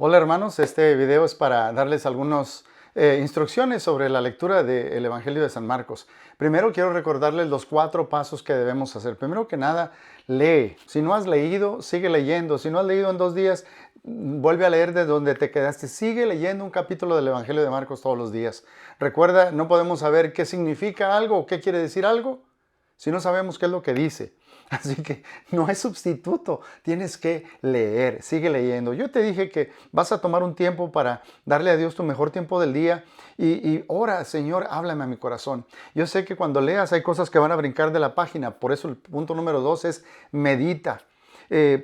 Hola hermanos, este video es para darles algunas instrucciones sobre la lectura del Evangelio de San Marcos. Primero quiero recordarles los 4 pasos que debemos hacer. Primero que nada, lee. Si no has leído, sigue leyendo. Si no has leído en 2 días, vuelve a leer de donde te quedaste. Sigue leyendo un capítulo del Evangelio de Marcos todos los días. Recuerda, no podemos saber qué significa algo o qué quiere decir algo si no sabemos qué es lo que dice. Así que no hay sustituto, tienes que leer, sigue leyendo. Yo te dije que vas a tomar un tiempo para darle a Dios tu mejor tiempo del día y ora, Señor, háblame a mi corazón. Yo sé que cuando leas hay cosas que van a brincar de la página, por eso el punto número 2 es medita.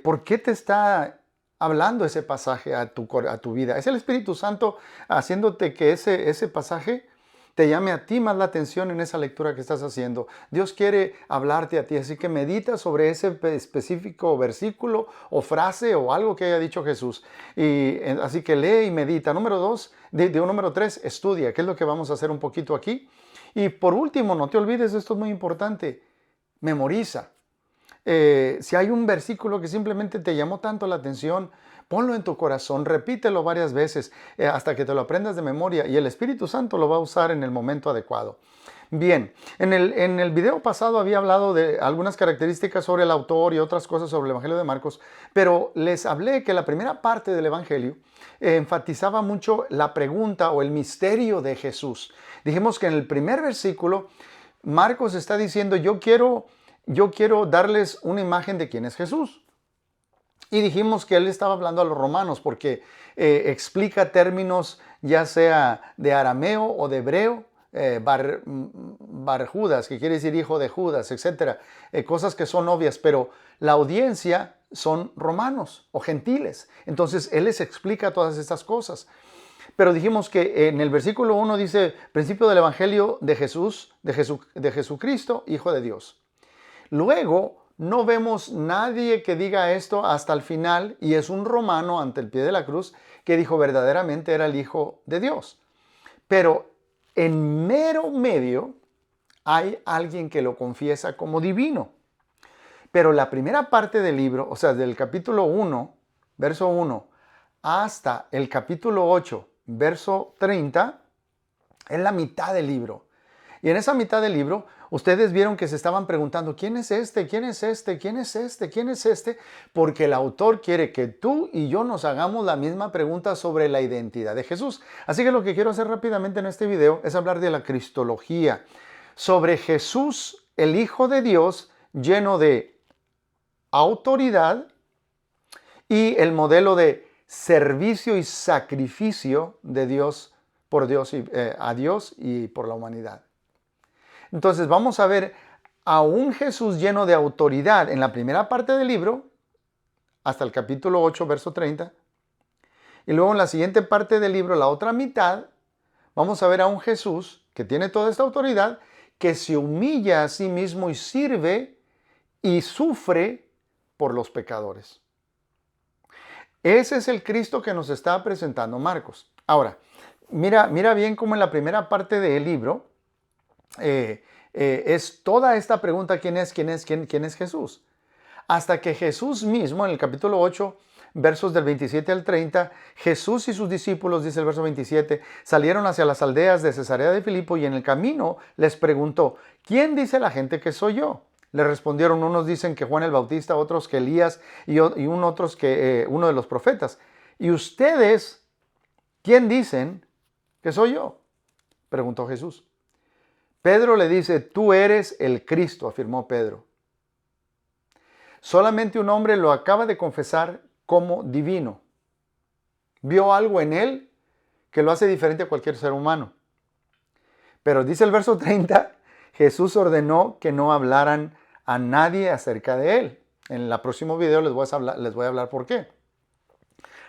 ¿Por qué te está hablando ese pasaje a tu vida? ¿Es el Espíritu Santo haciéndote que ese pasaje te llame a ti más la atención en esa lectura que estás haciendo? Dios quiere hablarte a ti, así que medita sobre ese específico versículo o frase o algo que haya dicho Jesús. Así que lee y medita. Número 2, número 3, estudia, que es lo que vamos a hacer un poquito aquí. Y por último, no te olvides, esto es muy importante, memoriza. Si hay un versículo que simplemente te llamó tanto la atención, ponlo en tu corazón, repítelo varias veces hasta que te lo aprendas de memoria y el Espíritu Santo lo va a usar en el momento adecuado. Bien, en el video pasado había hablado de algunas características sobre el autor y otras cosas sobre el Evangelio de Marcos, pero les hablé que la primera parte del Evangelio enfatizaba mucho la pregunta o el misterio de Jesús. Dijimos que en el primer versículo Marcos está diciendo, yo quiero darles una imagen de quién es Jesús. Y dijimos que él estaba hablando a los romanos porque explica términos ya sea de arameo o de hebreo, Bar Judas, que quiere decir hijo de Judas, etc. Cosas que son obvias, pero la audiencia son romanos o gentiles. Entonces él les explica todas estas cosas. Pero dijimos que en el versículo 1 dice, principio del Evangelio de Jesús, de Jesucristo, Hijo de Dios. Luego, no vemos nadie que diga esto hasta el final, y es un romano ante el pie de la cruz que dijo verdaderamente era el Hijo de Dios. Pero en mero medio hay alguien que lo confiesa como divino. Pero la primera parte del libro, o sea, del capítulo 1, verso 1, hasta el capítulo 8, verso 30, es la mitad del libro. Y en esa mitad del libro, ustedes vieron que se estaban preguntando, ¿quién es este? ¿Quién es este? ¿Quién es este? ¿Quién es este? Porque el autor quiere que tú y yo nos hagamos la misma pregunta sobre la identidad de Jesús. Así que lo que quiero hacer rápidamente en este video es hablar de la cristología, sobre Jesús, el Hijo de Dios, lleno de autoridad y el modelo de servicio y sacrificio de Dios por Dios a Dios y por la humanidad. Entonces vamos a ver a un Jesús lleno de autoridad en la primera parte del libro, hasta el capítulo 8, verso 30. Y luego en la siguiente parte del libro, la otra mitad, vamos a ver a un Jesús que tiene toda esta autoridad, que se humilla a sí mismo y sirve y sufre por los pecadores. Ese es el Cristo que nos está presentando Marcos. Ahora, mira bien cómo en la primera parte del libro, es toda esta pregunta, ¿quién es Jesús? Hasta que Jesús mismo, en el capítulo 8, versos del 27 al 30, Jesús y sus discípulos, dice el verso 27, salieron hacia las aldeas de Cesarea de Filipo y en el camino les preguntó, ¿quién dice la gente que soy yo? Le respondieron, unos dicen que Juan el Bautista, otros que Elías y otros que uno de los profetas. ¿Y ustedes quién dicen que soy yo? Preguntó Jesús. Pedro le dice, tú eres el Cristo, afirmó Pedro. Solamente un hombre lo acaba de confesar como divino. Vio algo en él que lo hace diferente a cualquier ser humano. Pero dice el verso 30, Jesús ordenó que no hablaran a nadie acerca de él. En el próximo video les voy a hablar por qué.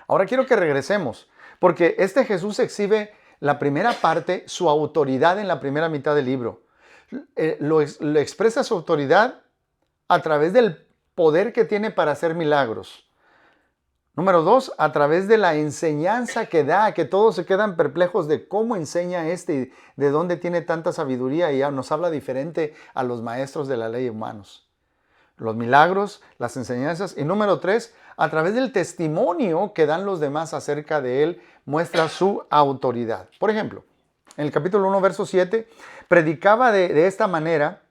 Ahora quiero que regresemos, porque este Jesús exhibe la primera parte, su autoridad en la primera mitad del libro. Lo expresa su autoridad a través del poder que tiene para hacer milagros. Número 2, a través de la enseñanza que da, que todos se quedan perplejos de cómo enseña y de dónde tiene tanta sabiduría y ya nos habla diferente a los maestros de la ley humanos. los milagros, las enseñanzas. Y número 3, a través del testimonio que dan los demás acerca de él, muestra su autoridad. Por ejemplo, en el capítulo 1, verso 7, predicaba de esta manera: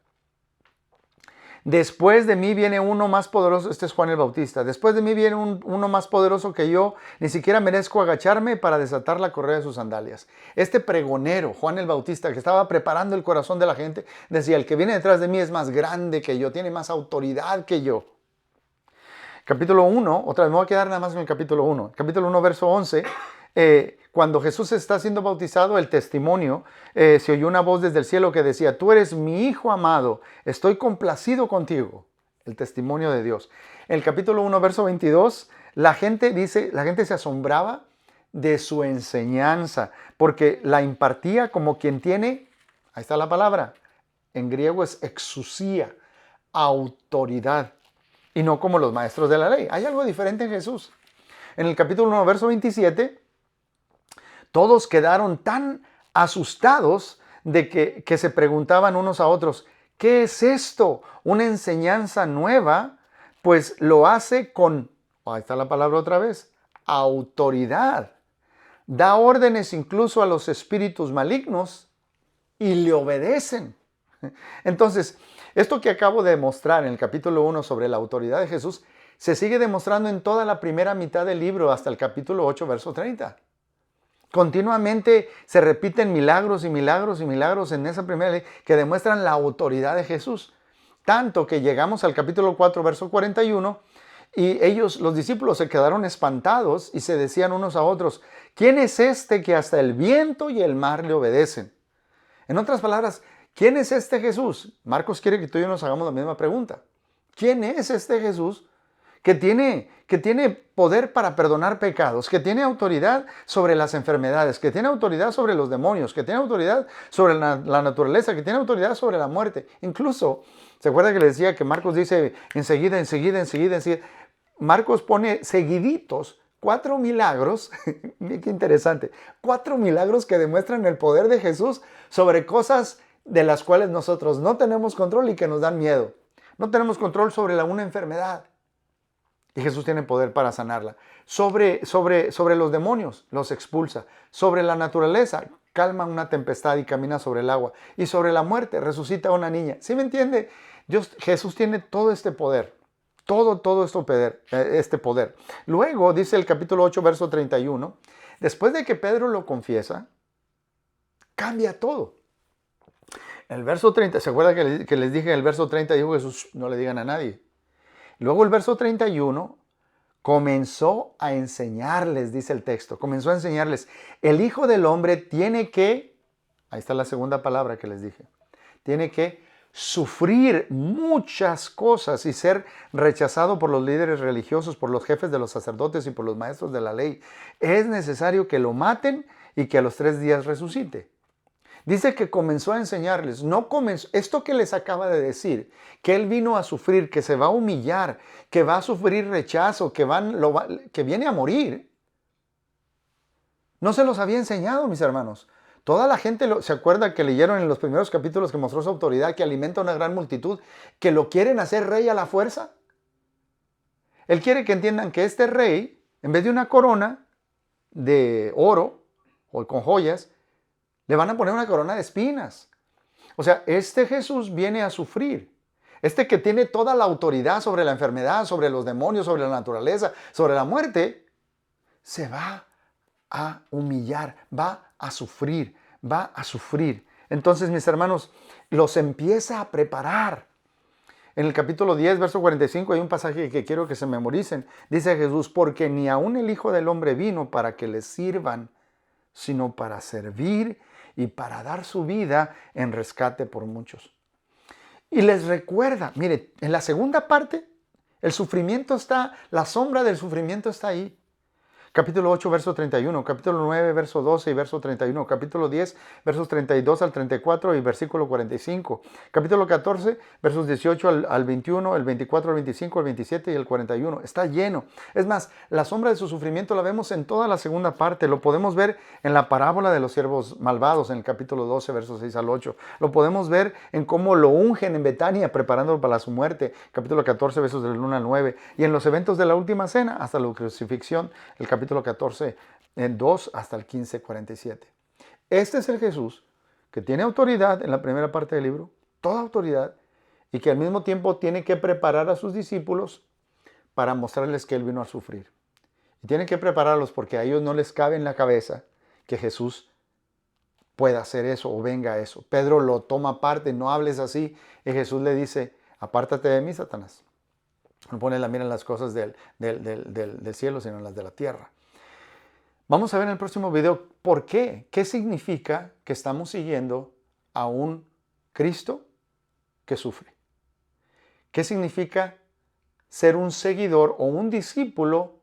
después de mí viene uno más poderoso. Este es Juan el Bautista. Después de mí viene uno más poderoso que yo. Ni siquiera merezco agacharme para desatar la correa de sus sandalias. Este pregonero, Juan el Bautista, que estaba preparando el corazón de la gente, decía: el que viene detrás de mí es más grande que yo, tiene más autoridad que yo. Capítulo 1, otra vez me voy a quedar nada más en el capítulo 1. Capítulo 1, verso 11. Cuando Jesús está siendo bautizado, el testimonio, se oyó una voz desde el cielo que decía: tú eres mi Hijo amado, estoy complacido contigo. El testimonio de Dios. En el capítulo 1, verso 22, la gente se asombraba de su enseñanza, porque la impartía como quien tiene, ahí está la palabra, en griego es exusía, autoridad, y no como los maestros de la ley. Hay algo diferente en Jesús. En el capítulo 1, verso 27, todos quedaron tan asustados de que se preguntaban unos a otros: ¿qué es esto? ¿Una enseñanza nueva? Pues lo hace con, ahí está la palabra otra vez, autoridad. Da órdenes incluso a los espíritus malignos y le obedecen. Entonces, esto que acabo de mostrar en el capítulo 1 sobre la autoridad de Jesús, se sigue demostrando en toda la primera mitad del libro hasta el capítulo 8, verso 30. Continuamente se repiten milagros y milagros y milagros en esa primera ley que demuestran la autoridad de Jesús. Tanto que llegamos al capítulo 4, verso 41, y ellos, los discípulos, se quedaron espantados y se decían unos a otros: ¿quién es este que hasta el viento y el mar le obedecen? En otras palabras, ¿quién es este Jesús? Marcos quiere que tú y yo nos hagamos la misma pregunta. ¿Quién es este Jesús que tiene poder para perdonar pecados, que tiene autoridad sobre las enfermedades, que tiene autoridad sobre los demonios, que tiene autoridad sobre la naturaleza, que tiene autoridad sobre la muerte? Incluso, ¿se acuerda que le decía que Marcos dice enseguida? Marcos pone seguiditos 4 milagros, qué interesante, 4 milagros que demuestran el poder de Jesús sobre cosas de las cuales nosotros no tenemos control y que nos dan miedo. No tenemos control sobre una enfermedad y Jesús tiene poder para sanarla. Sobre los demonios, los expulsa. Sobre la naturaleza, calma una tempestad y camina sobre el agua. Y sobre la muerte, resucita a una niña. ¿Sí me entiende? Jesús tiene todo este poder. Todo este poder. Luego, dice el capítulo 8, verso 31, después de que Pedro lo confiesa, cambia todo. El verso 30, ¿se acuerda que les dije en el verso 30, dijo Jesús: no le digan a nadie? Luego el verso 31 comenzó a enseñarles, dice el texto, comenzó a enseñarles: el Hijo del Hombre tiene que, ahí está la segunda palabra que les dije, tiene que sufrir muchas cosas y ser rechazado por los líderes religiosos, por los jefes de los sacerdotes y por los maestros de la ley. Es necesario que lo maten y que a los 3 días resucite. Dice que comenzó a enseñarles, no comenzó, esto que les acaba de decir, que Él vino a sufrir, que se va a humillar, que va a sufrir rechazo, que viene a morir. No se los había enseñado, mis hermanos. Toda la gente se acuerda que leyeron en los primeros capítulos que mostró su autoridad, que alimenta a una gran multitud, que lo quieren hacer rey a la fuerza. Él quiere que entiendan que este rey, en vez de una corona de oro o con joyas, le van a poner una corona de espinas. O sea, este Jesús viene a sufrir. Este que tiene toda la autoridad sobre la enfermedad, sobre los demonios, sobre la naturaleza, sobre la muerte, se va a humillar, va a sufrir. Entonces, mis hermanos, los empieza a preparar. En el capítulo 10, verso 45, hay un pasaje que quiero que se memoricen. Dice Jesús: porque ni aun el Hijo del Hombre vino para que le sirvan, sino para servir y para dar su vida en rescate por muchos. Y les recuerda, mire, en la segunda parte, el sufrimiento está, la sombra del sufrimiento está ahí. Capítulo 8, verso 31, capítulo 9, verso 12 y verso 31, capítulo 10, versos 32 al 34 y versículo 45, capítulo 14, versos 18 al 21, el 24 al 25, el 27 y el 41. Está lleno. Es más, la sombra de su sufrimiento la vemos en toda la segunda parte. Lo podemos ver en la parábola de los siervos malvados, en el capítulo 12, versos 6 al 8. Lo podemos ver en cómo lo ungen en Betania, preparándolo para su muerte, capítulo 14, versos del 1 al 9. Y en los eventos de la última cena, hasta la crucifixión, el capítulo 14, 2 hasta el 15, 47. Este es el Jesús que tiene autoridad en la primera parte del libro, toda autoridad, y que al mismo tiempo tiene que preparar a sus discípulos para mostrarles que Él vino a sufrir. Y tiene que prepararlos porque a ellos no les cabe en la cabeza que Jesús pueda hacer eso o venga a eso. Pedro lo toma aparte, no hables así, y Jesús le dice, apártate de mí, Satanás. No pone la mira en las cosas del cielo, sino en las de la tierra. Vamos a ver en el próximo video por qué. ¿Qué significa que estamos siguiendo a un Cristo que sufre? ¿Qué significa ser un seguidor o un discípulo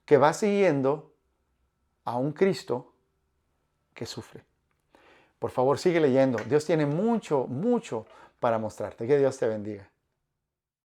que va siguiendo a un Cristo que sufre? Por favor, sigue leyendo. Dios tiene mucho, mucho para mostrarte. Que Dios te bendiga.